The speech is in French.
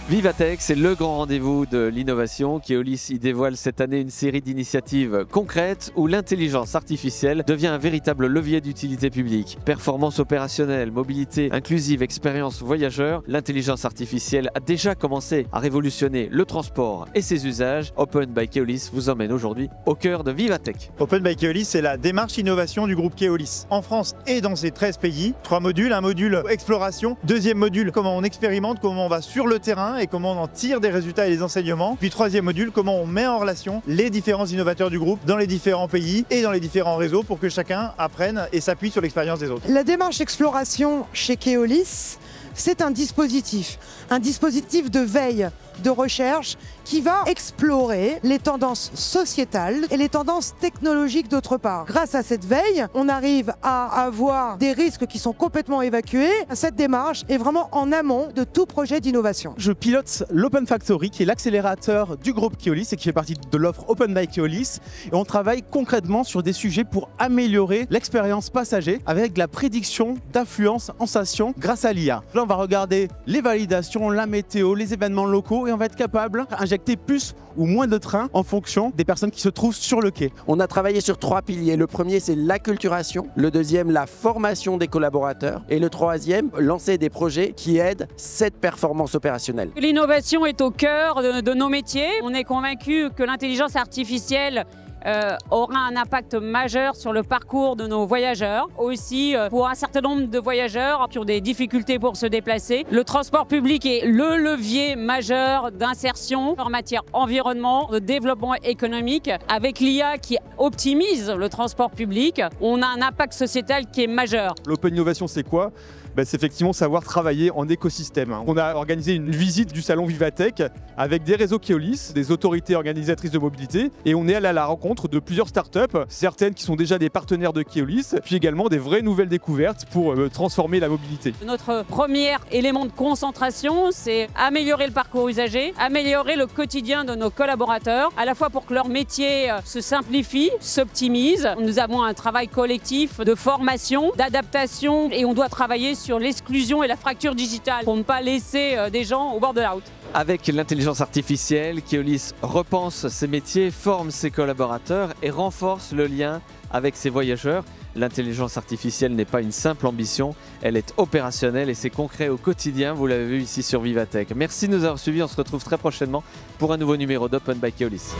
Vivatech, c'est le grand rendez-vous de l'innovation. Keolis y dévoile cette année une série d'initiatives concrètes où l'intelligence artificielle devient un véritable levier d'utilité publique. Performance opérationnelle, mobilité inclusive, expérience voyageur, l'intelligence artificielle a déjà commencé à révolutionner le transport et ses usages. Open by Keolis vous emmène aujourd'hui au cœur de Vivatech. Open by Keolis, c'est la démarche innovation du groupe Keolis. En France et dans ses 13 pays, 3 modules, un module exploration, deuxième module comment on expérimente, comment on va sur le terrain et comment on en tire des résultats et des enseignements. Puis troisième module, comment on met en relation les différents innovateurs du groupe dans les différents pays et dans les différents réseaux pour que chacun apprenne et s'appuie sur l'expérience des autres. La démarche exploration chez Keolis, c'est un dispositif de veille, de recherche qui va explorer les tendances sociétales et les tendances technologiques d'autre part. Grâce à cette veille, on arrive à avoir des risques qui sont complètement évacués. Cette démarche est vraiment en amont de tout projet d'innovation. Je pilote l'Open Factory qui est l'accélérateur du groupe Keolis et qui fait partie de l'offre Open by Keolis. Et on travaille concrètement sur des sujets pour améliorer l'expérience passager avec la prédiction d'affluence en station grâce à l'IA. Là, on va regarder les validations, la météo, les événements locaux et on va être capable d'injecter plus ou moins de trains en fonction des personnes qui se trouvent sur le quai. On a travaillé sur 3 piliers. Le premier, c'est l'acculturation. Le deuxième, la formation des collaborateurs. Et le troisième, lancer des projets qui aident cette performance opérationnelle. L'innovation est au cœur de nos métiers. On est convaincu que l'intelligence artificielle aura un impact majeur sur le parcours de nos voyageurs. Aussi, pour un certain nombre de voyageurs qui ont des difficultés pour se déplacer, le transport public est le levier majeur d'insertion en matière environnement, de développement économique. Avec l'IA qui optimise le transport public, on a un impact sociétal qui est majeur. L'open innovation, c'est quoi ? C'est effectivement savoir travailler en écosystème. On a organisé une visite du salon Vivatech avec des réseaux Keolis, des autorités organisatrices de mobilité, et on est allé à la rencontre de plusieurs startups, certaines qui sont déjà des partenaires de Keolis, puis également des vraies nouvelles découvertes pour transformer la mobilité. Notre premier élément de concentration, c'est améliorer le parcours usager, améliorer le quotidien de nos collaborateurs, à la fois pour que leur métier se simplifie, s'optimise. Nous avons un travail collectif de formation, d'adaptation, et on doit travailler sur l'exclusion et la fracture digitale pour ne pas laisser des gens au bord de la route. Avec l'intelligence artificielle, Keolis repense ses métiers, forme ses collaborateurs et renforce le lien avec ses voyageurs. L'intelligence artificielle n'est pas une simple ambition, elle est opérationnelle et c'est concret au quotidien, vous l'avez vu ici sur Vivatech. Merci de nous avoir suivis, on se retrouve très prochainement pour un nouveau numéro d'Open by Keolis.